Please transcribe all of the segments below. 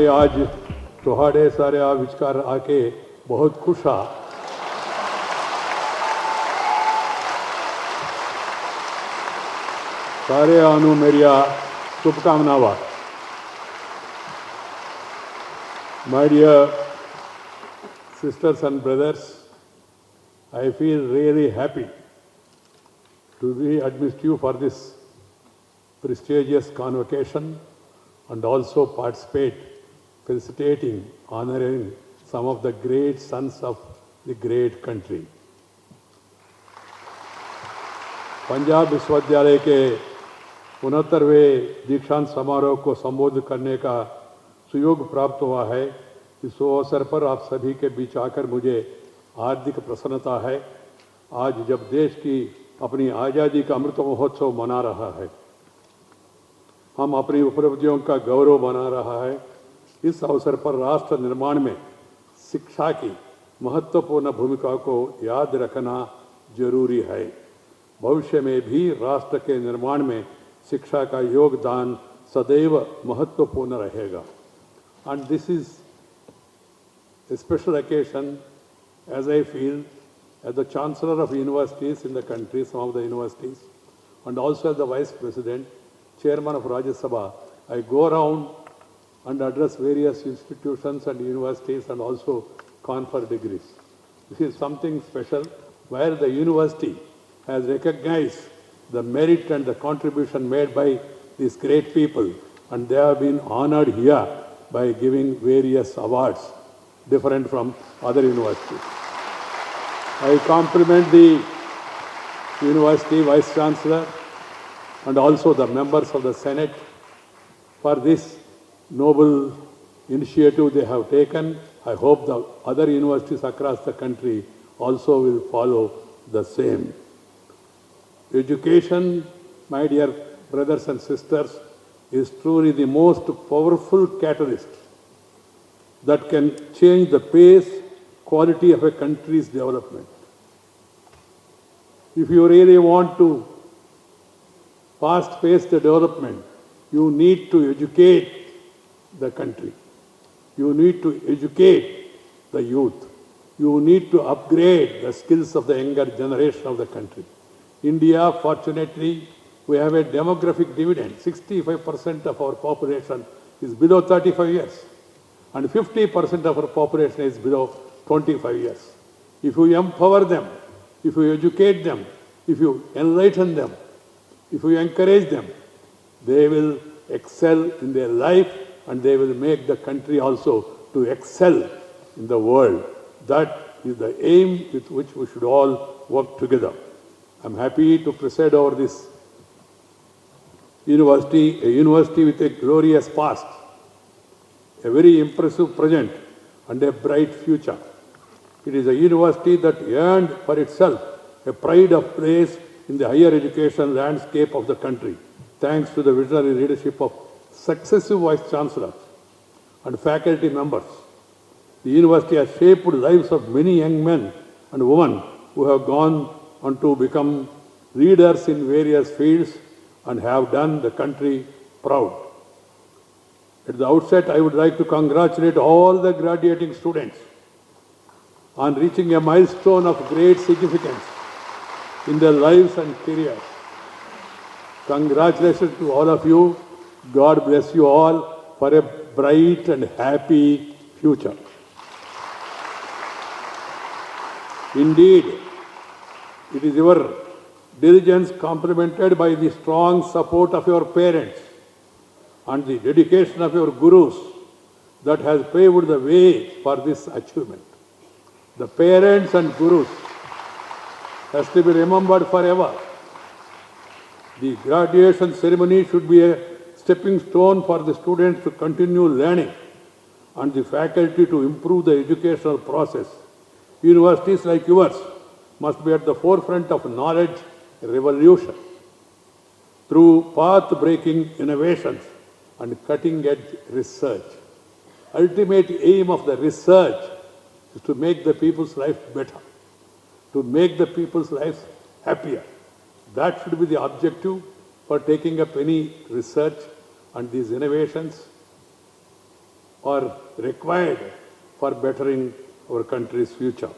आज तोहाड़े सारे आ विचकार आके बहुत खुश हाँ। सारे आनु मेरिया शुभकामनावां। My dear sisters and brothers, I feel really happy to be amidst you for this prestigious convocation and also participate, felicitating, honoring some of the great sons of the great country. Punjab विश्वविद्यालय के 69वें दीक्षांत समारोह को संबोधित करने का सुयोग प्राप्त हुआ है। इस अवसर पर आप सभी के बीच आकर मुझे हार्दिक प्रसन्नता है। आज जब देश की अपनी आज़ादी का अमृत महोत्सव मना रहा है, हम अपनी उपलब्धियों का गौरव मना रहा है। इस अवसर पर राष्ट्र निर्माण में शिक्षा की महत्वपूर्ण भूमिका को याद रखना जरूरी है। भविष्य में भी राष्ट्र के निर्माण में शिक्षा का योगदान सदैव महत्वपूर्ण रहेगा। And this is a special occasion, as I feel, as the Chancellor of universities in the country, some of the universities, and also as the Vice President, Chairman of Rajya Sabha, I go around and address various institutions and universities and also confer degrees. This is something special where the university has recognized the merit and the contribution made by these great people, and they have been honored here by giving various awards different from other universities. I compliment the University Vice Chancellor and also the members of the Senate for this noble initiative they have taken. I hope the other universities across the country also will follow the same. Education, my dear brothers and sisters, is truly the most powerful catalyst that can change the pace, quality of a country's development. If you really want to fast-pace the development, you need to educate the country. You need to educate the youth. You need to upgrade the skills of the younger generation of the country. India, fortunately, we have a demographic dividend. 65% of our population is below 35 years. And 50% of our population is below 25 years. If you empower them, if you educate them, if you enlighten them, if you encourage them, they will excel in their life and they will make the country also to excel in the world. That is the aim with which we should all work together. I'm happy to preside over this university, a university with a glorious past, a very impressive present, and a bright future. It is a university that earned for itself a pride of place in the higher education landscape of the country, thanks to the visionary leadership of successive vice chancellors and faculty members. The university has shaped the lives of many young men and women who have gone on to become leaders in various fields and have done the country proud. At the outset, I would like to congratulate all the graduating students on reaching a milestone of great significance in their lives and careers. Congratulations to all of you. God bless you all for a bright and happy future. Indeed, it is your diligence complemented by the strong support of your parents and the dedication of your gurus that has paved the way for this achievement. The parents and gurus has to be remembered forever. The graduation ceremony should be a stepping stone for the students to continue learning and the faculty to improve the educational process. Universities like yours must be at the forefront of knowledge revolution through path-breaking innovations and cutting-edge research. Ultimate aim of the research is to make the people's life better, to make the people's lives happier. That should be the objective for taking up any research, and these innovations are required for bettering our country's future.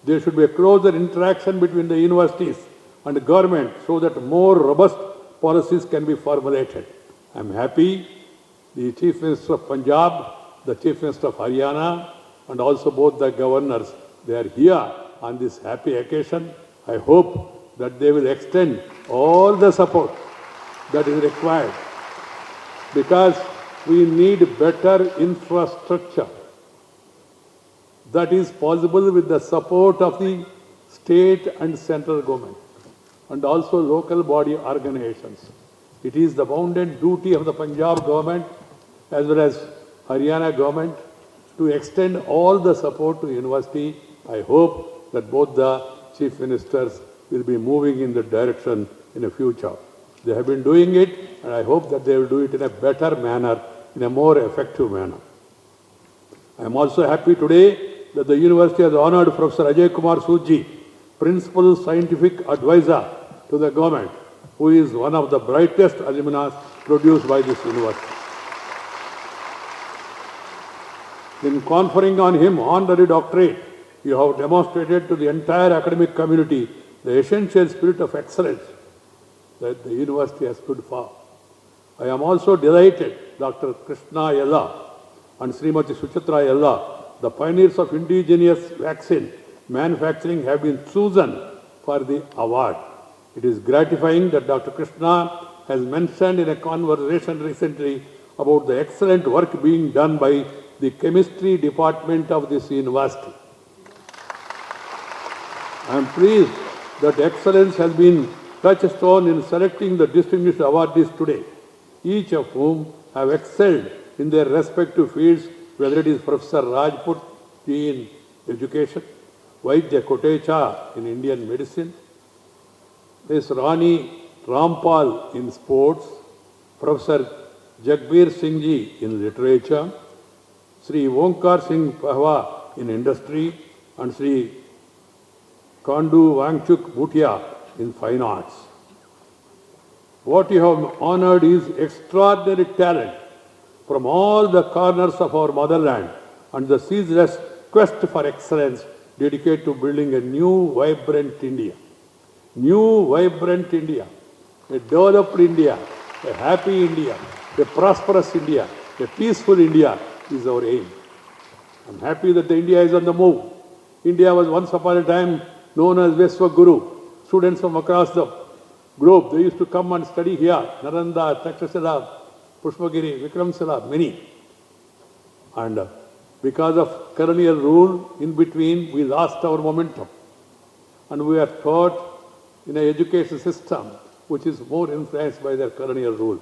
There should be a closer interaction between the universities and the government so that more robust policies can be formulated. I am happy the Chief Minister of Punjab, the Chief Minister of Haryana, and also both the governors, they are here on this happy occasion. I hope that they will extend all the support that is required, because we need better infrastructure that is possible with the support of the state and central government and also local body organizations. It is the bounden duty of the Punjab government as well as Haryana government to extend all the support to university. I hope that both the chief ministers will be moving in that direction in the future. They have been doing it, and I hope that they will do it in a better manner, in a more effective manner. I am also happy today that the university has honored Professor Ajay Kumar Suji, Principal Scientific Advisor to the government, who is one of the brightest alumni produced by this university. In conferring on him honorary doctorate, you have demonstrated to the entire academic community the essential spirit of excellence that the university has stood for. I am also delighted Dr. Krishna Yella and Srimati Suchitra Yella, the pioneers of indigenous vaccine manufacturing, have been chosen for the award. It is gratifying that Dr. Krishna has mentioned in a conversation recently about the excellent work being done by the chemistry department of this university. I am pleased that excellence has been touchstone in selecting the distinguished awardees today, each of whom have excelled in their respective fields, whether it is Professor Rajput in education, Vaidya Kotecha in Indian medicine, Ms. Rani Rampal in sports, Professor Jagbir Singh Ji in literature, Sri Onkar Singh Pahwa in industry, and Sri Kandu Wangchuk Bhutia in fine arts. What you have honored is extraordinary talent from all the corners of our motherland and the ceaseless quest for excellence dedicated to building a new, vibrant India. New, vibrant India, a developed India, a happy India, a prosperous India, a peaceful India is our aim. I'm happy that the India is on the move. India was once upon a time known as Vishwaguru. Students from across the globe, they used to come and study here. Naranda, Takshashila, Pushpagiri, Vikramshila, many. And because of colonial rule, in between, we lost our momentum. And we are taught in an education system which is more influenced by their colonial rule.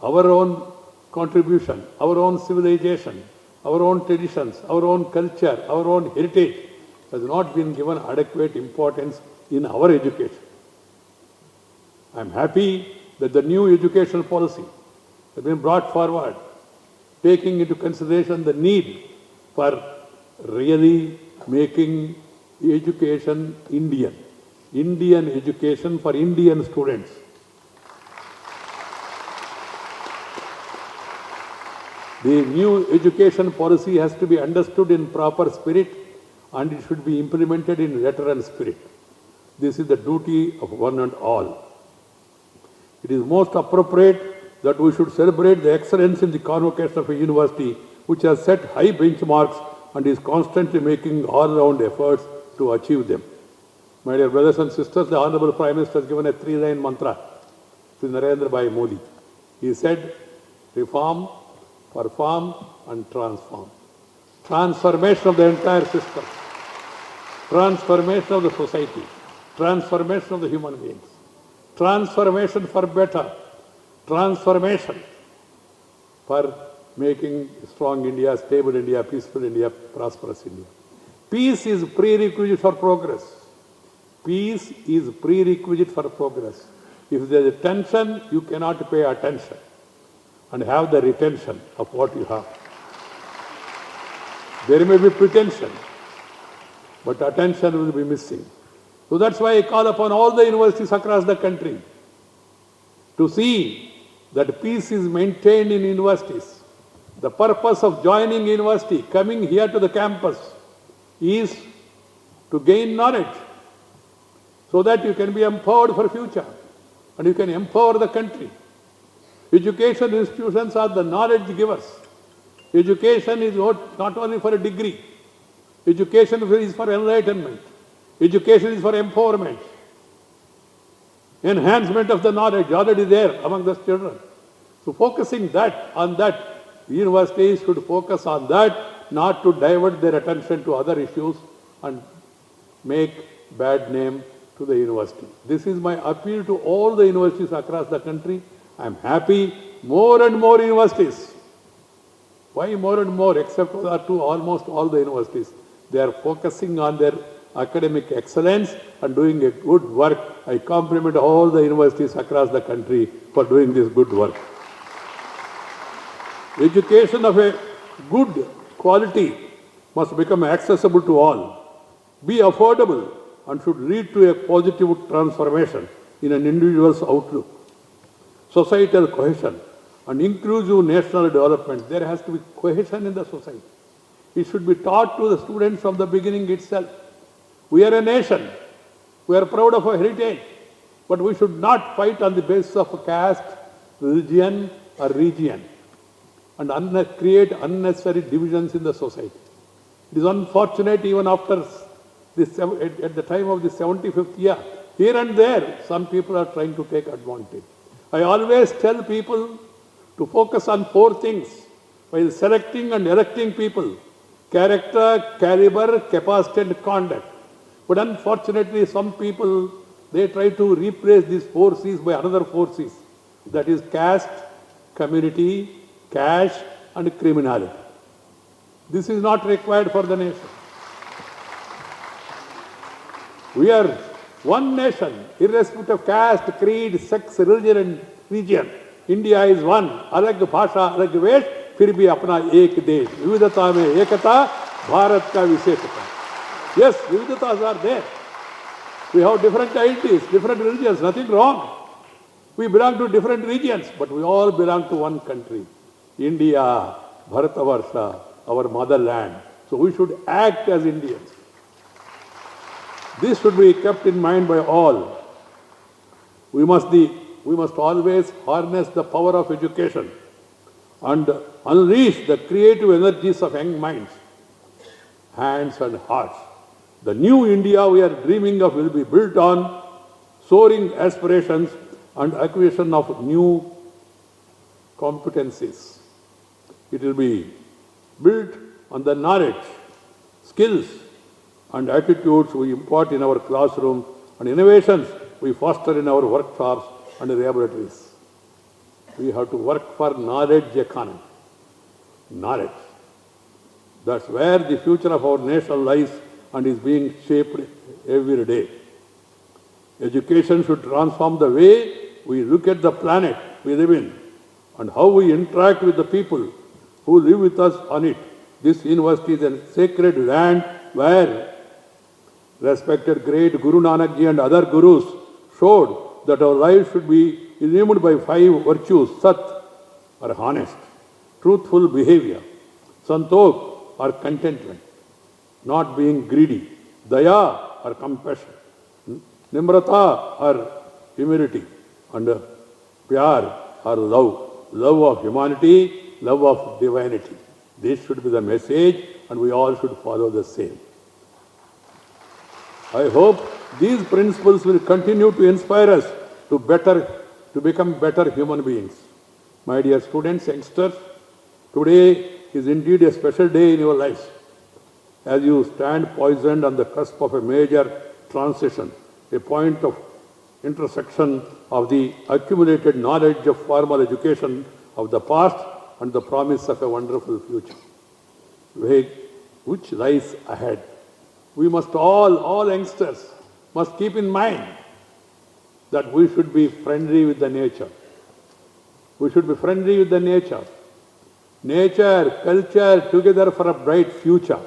Our own contribution, our own civilization, our own traditions, our own culture, our own heritage has not been given adequate importance in our education. I am happy that the new educational policy has been brought forward, taking into consideration the need for really making education Indian. Indian education for Indian students. The new education policy has to be understood in proper spirit, and it should be implemented in letter and spirit. This is the duty of one and all. It is most appropriate that we should celebrate the excellence in the convocation of a university which has set high benchmarks and is constantly making all-round efforts to achieve them. My dear brothers and sisters, the Honorable Prime Minister has given a 3-line mantra to Narendra Bhai Modi. He said, reform, perform and transform. Transformation of the entire system. Transformation of the society. Transformation of the human beings. Transformation for better. Transformation for making strong India, stable India, peaceful India, prosperous India. Peace is prerequisite for progress. Peace is prerequisite for progress. If there is tension, you cannot pay attention and have the retention of what you have. There may be pretension, but attention will be missing. So that's why I call upon all the universities across the country to see that peace is maintained in universities. The purpose of joining university, coming here to the campus, is to gain knowledge so that you can be empowered for future and you can empower the country. Education institutions are the knowledge givers. Education is not only for a degree. Education is for enlightenment. Education is for empowerment. Enhancement of the knowledge already there among the children. So focusing on that, universities should focus on that, not to divert their attention to other issues and make bad name to the university. This is my appeal to all the universities across the country. I am happy more and more universities. Why more and more? Except to almost all the universities. They are focusing on their academic excellence and doing a good work. I compliment all the universities across the country for doing this good work. Education of a good quality must become accessible to all, be affordable, and should lead to a positive transformation in an individual's outlook. Societal cohesion and inclusive national development. There has to be cohesion in the society. It should be taught to the students from the beginning itself. We are a nation. We are proud of our heritage. But we should not fight on the basis of caste, religion, or region and create unnecessary divisions in the society. It is unfortunate even after this, at the time of the 75th year, here and there, some people are trying to take advantage. I always tell people to focus on 4 things while selecting and electing people: character, caliber, capacity, and conduct. But unfortunately, some people, they try to replace these 4 C's by another 4 C's. That is caste, community, cash, and criminality. This is not required for the nation. We are one nation, irrespective of caste, creed, sex, religion, and region. India is one. Alag bhasha, alag vesh, फिर भी अपना एक देश. विविधता में एकता, भारत का विशेषता. Yes, vividatas are there. We have different identities, different religions, nothing wrong. We belong to different regions, but we all belong to one country. India, Bharatavarsha, our motherland. So we should act as Indians. This should be kept in mind by all. We must always harness the power of education and unleash the creative energies of young minds, hands and hearts. The new India we are dreaming of will be built on soaring aspirations and acquisition of new competencies. It will be built on the knowledge, skills, and attitudes we impart in our classrooms and innovations we foster in our workshops and laboratories. We have to work for knowledge economy. Knowledge. That's where the future of our nation lies and is being shaped every day. Education should transform the way we look at the planet we live in and how we interact with the people who live with us on it. This university is a sacred land where respected great Guru Nanak Ji and other gurus showed that our lives should be illumined by 5 virtues: Sat, or honest; truthful behavior; Santokh, or contentment; not being greedy; Daya, or compassion; Nimrata, or humility; and Pyar, or love. Love of humanity, love of divinity. This should be the message, and we all should follow the same. I hope these principles will continue to inspire us to become better human beings. My dear students, youngsters, today is indeed a special day in your lives as you stand poised on the cusp of a major transition, a point of intersection of the accumulated knowledge of formal education of the past and the promise of a wonderful future, which lies ahead. We must all youngsters, must keep in mind that we should be friendly with the nature. We should be friendly with the nature. Nature, culture, together for a bright future.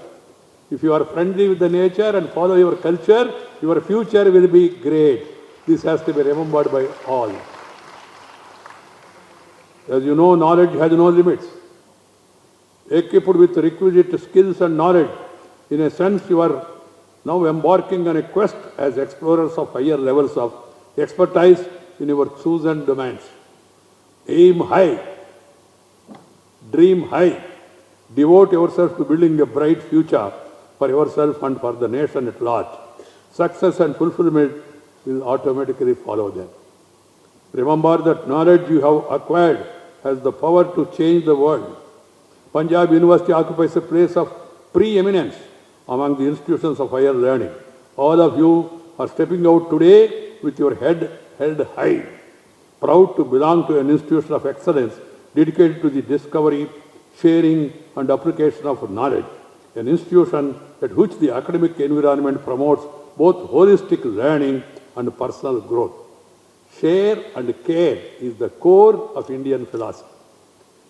If you are friendly with the nature and follow your culture, your future will be great. This has to be remembered by all. As you know, knowledge has no limits. Equipped with requisite skills and knowledge, in a sense you are now embarking on a quest as explorers of higher levels of expertise in your chosen domains. Aim high, dream high, devote yourself to building a bright future for yourself and for the nation at large. Success and fulfillment will automatically follow them. Remember that knowledge you have acquired has the power to change the world. Panjab University occupies a place of preeminence among the institutions of higher learning. All of you are stepping out today with your head held high, proud to belong to an institution of excellence dedicated to the discovery, sharing and application of knowledge, an institution at which the academic environment promotes both holistic learning and personal growth. Share and care is the core of Indian philosophy.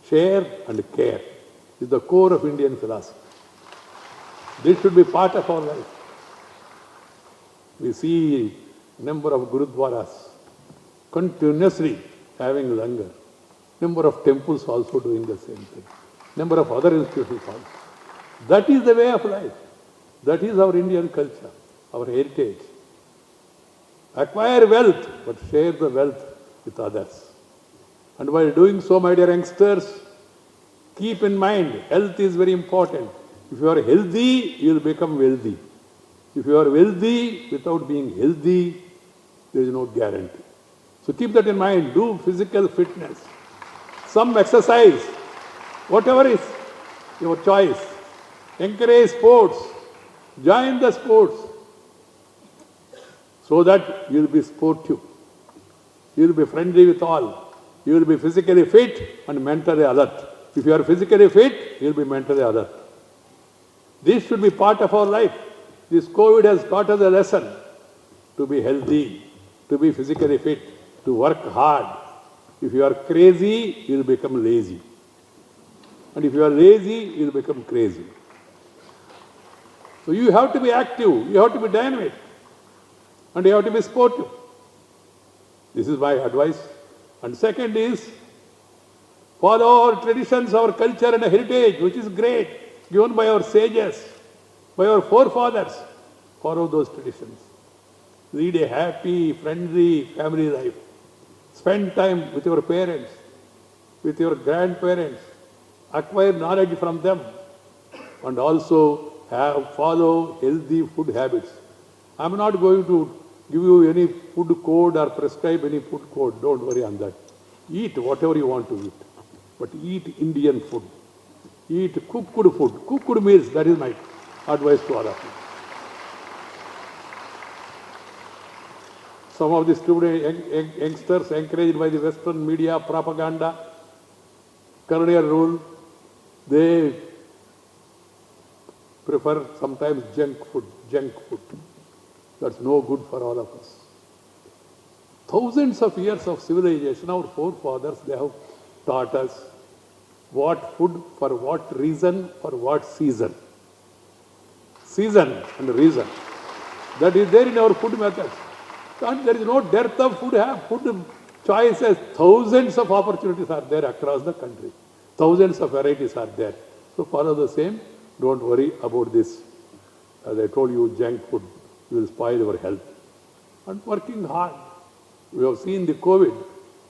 Share and care is the core of Indian philosophy. This should be part of our life. We see a number of gurudwaras continuously having langar. Number of temples also doing the same thing. Number of other institutions also. That is the way of life. That is our Indian culture, our heritage. Acquire wealth, but share the wealth with others. And while doing so, my dear youngsters, keep in mind, health is very important. If you are healthy, you will become wealthy. If you are wealthy without being healthy, there is no guarantee. So keep that in mind. Do physical fitness. Some exercise, whatever is your choice. Encourage sports. Join the sports. So that you will be sportive. You will be friendly with all. You will be physically fit and mentally alert. If you are physically fit, you will be mentally alert. This should be part of our life. This COVID has taught us a lesson to be healthy, to be physically fit, to work hard. If you are crazy, you will become lazy. And if you are lazy, you will become crazy. So you have to be active, you have to be dynamic, and you have to be sportive. This is my advice. And second is, follow our traditions, our culture and heritage, which is great, given by our sages, by our forefathers. Follow those traditions. Lead a happy, friendly family life. Spend time with your parents, with your grandparents. Acquire knowledge from them. And also follow healthy food habits. I am not going to give you any food code or prescribe any food code. Don't worry on that. Eat whatever you want to eat. But eat Indian food. Eat cooked food. Cooked meals, that is my advice to all of you. Some of the student youngsters encouraged by the Western media propaganda, colonial rule, they prefer sometimes junk food. That's no good for all of us. Thousands of years of civilization, our forefathers, they have taught us what food, for what reason, for what season. Season and reason. That is there in our food methods. And there is no dearth of food choices. Thousands of opportunities are there across the country. Thousands of varieties are there. So follow the same. Don't worry about this. As I told you, junk food will spoil your health. And working hard. We have seen the COVID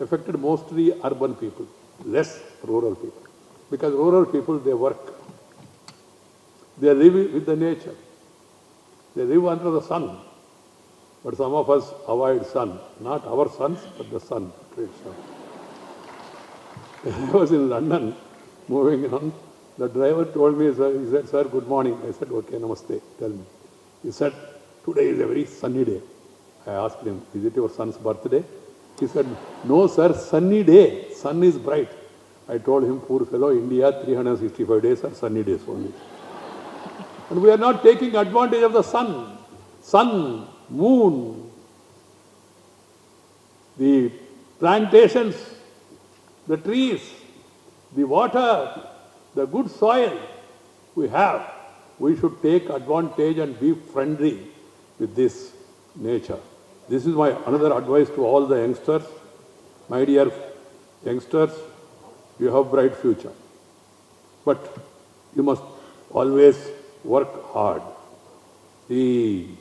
affected mostly urban people, less rural people. Because rural people, they work. They live with the nature. They live under the sun. But some of us avoid sun. Not our sons, but the sun. I was in London, moving on. The driver told me, he said, sir, good morning. I said, okay, namaste, tell me. He said, today is a very sunny day. I asked him, is it your son's birthday? He said, no sir, sunny day. Sun is bright. I told him, poor fellow, India, 365 days are sunny days only. And we are not taking advantage of the sun. Sun, moon, the plantations, the trees, the water, the good soil we have. We should take advantage and be friendly with this nature. This is my another advice to all the youngsters. My dear youngsters, you have bright future. But you must always work hard. Gain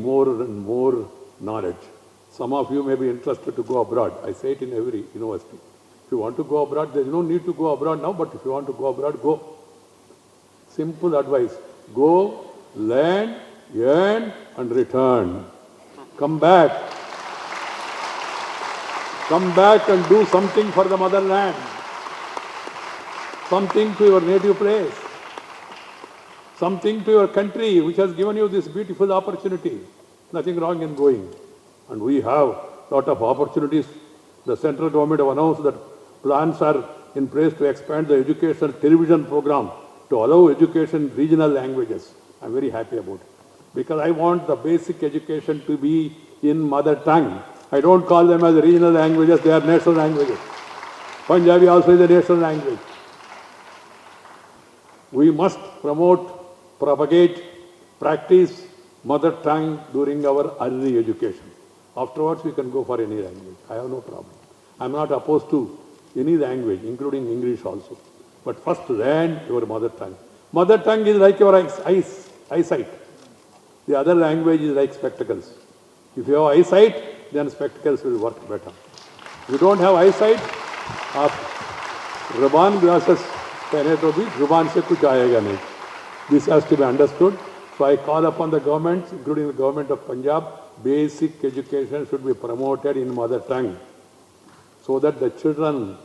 more and more knowledge. Some of you may be interested to go abroad. I say it in every university. If you want to go abroad, there is no need to go abroad now, but if you want to go abroad, go. Simple advice. Go, learn, earn, and return. Come back. Come back and do something for the motherland. Something to your native place. Something to your country which has given you this beautiful opportunity. Nothing wrong in going. And we have a lot of opportunities. The central government have announced that plans are in place to expand the educational television program to allow education in regional languages. I'm very happy about it. Because I want the basic education to be in mother tongue. I don't call them as regional languages, they are national languages. Punjabi also is a national language. We must promote, propagate, practice mother tongue during our early education. Afterwards, we can go for any language. I have no problem. I'm not opposed to any language, including English also. But first learn your mother tongue. Mother tongue is like your eyesight. The other language is like spectacles. If you have eyesight, then spectacles will work better. If you don't have eyesight, Raban glasses pehne to bhi zuban se kuch aayega nahi. This has to be understood. So I call upon the governments, including the government of Punjab, basic education should be promoted in mother tongue so that the children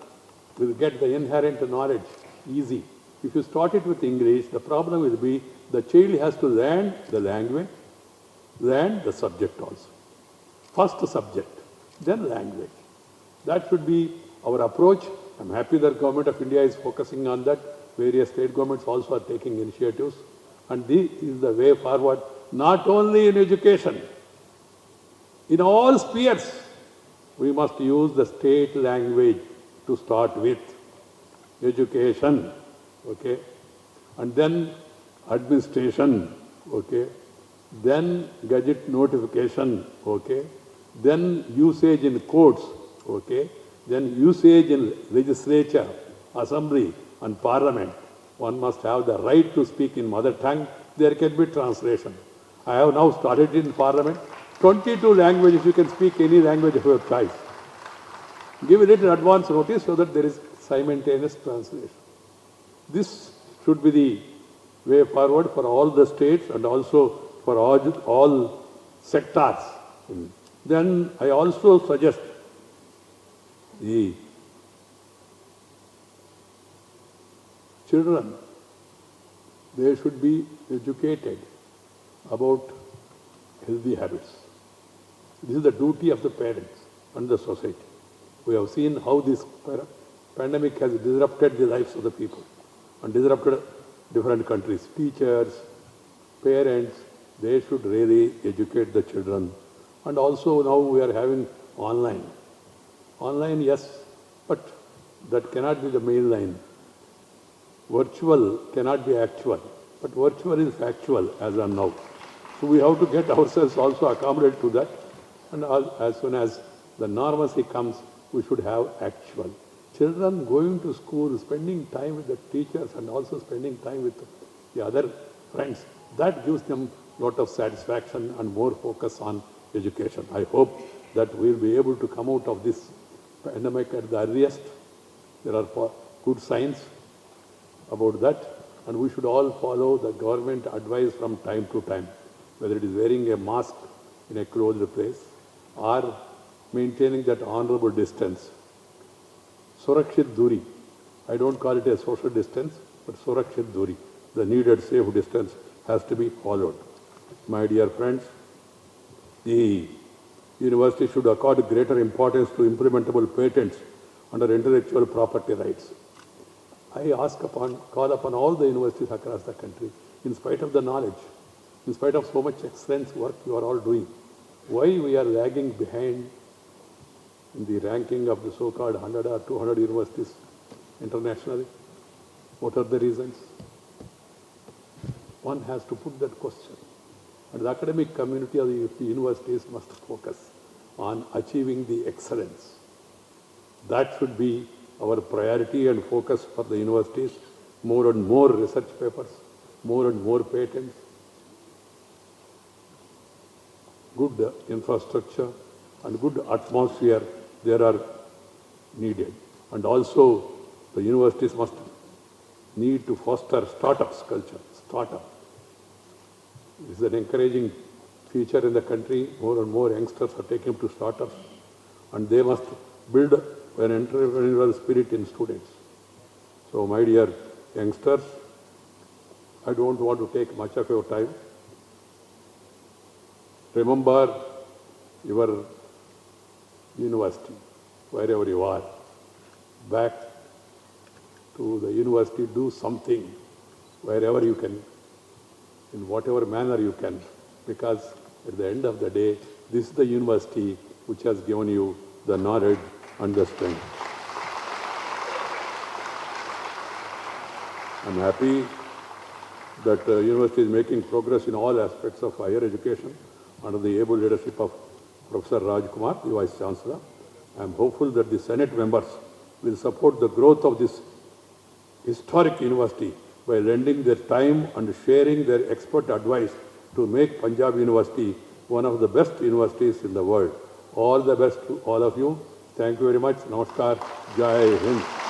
will get the inherent knowledge easy. If you start it with English, the problem will be the child has to learn the language, learn the subject also. First subject, then language. That should be our approach. I'm happy that Government of India is focusing on that. Various state governments also are taking initiatives. And this is the way forward, not only in education. In all spheres, we must use the state language to start with. Education, okay? And then administration, okay? Then gadget notification, okay? Then usage in courts, okay? Then usage in legislature, assembly and parliament. One must have the right to speak in mother tongue. There can be translation. I have now started in parliament. 22 languages, you can speak any language of your choice. Give a little advance notice so that there is simultaneous translation. This should be the way forward for all the states and also for all sectors. Then I also suggest the children, they should be educated about healthy habits. This is the duty of the parents and the society. We have seen how this pandemic has disrupted the lives of the people and disrupted different countries. Teachers, parents, they should really educate the children. And also now we are having online. Online, yes, but that cannot be the main line. Virtual cannot be actual, but virtual is factual as of now. So we have to get ourselves also accommodated to that. And as soon as the normalcy comes, we should have actual. Children going to school, spending time with the teachers and also spending time with the other friends, that gives them a lot of satisfaction and more focus on education. I hope that we will be able to come out of this pandemic at the earliest. There are good signs about that, and we should all follow the government advice from time to time, whether it is wearing a mask in a closed place or maintaining that honorable distance. Surakshit Duri. I don't call it a social distance, but Surakshit Duri. The needed safe distance has to be followed. My dear friends, the university should accord greater importance to implementable patents under intellectual property rights. I call upon all the universities across the country, in spite of the knowledge, in spite of so much excellent work you are all doing, why we are lagging behind in the ranking of the so-called 100 or 200 universities internationally? What are the reasons? One has to put that question. And the academic community of the universities must focus on achieving the excellence. That should be our priority and focus for the universities. More and more research papers, more and more patents, good infrastructure and good atmosphere there are needed. And also the universities must need to foster startups culture. Startup is an encouraging feature in the country. More and more youngsters are taking to startups, and they must build an entrepreneurial spirit in students. So my dear youngsters, I don't want to take much of your time. Remember your university, wherever you are. Back to the university, do something wherever you can, in whatever manner you can, because at the end of the day, this is the university which has given you the knowledge and the strength. I'm happy that the university is making progress in all aspects of higher education under the able leadership of Professor Rajkumar, the Vice Chancellor. I'm hopeful that the Senate members will support the growth of this historic university by lending their time and sharing their expert advice to make Panjab University one of the best universities in the world. All the best to all of you. Thank you very much. Namaskar. Jai Hind.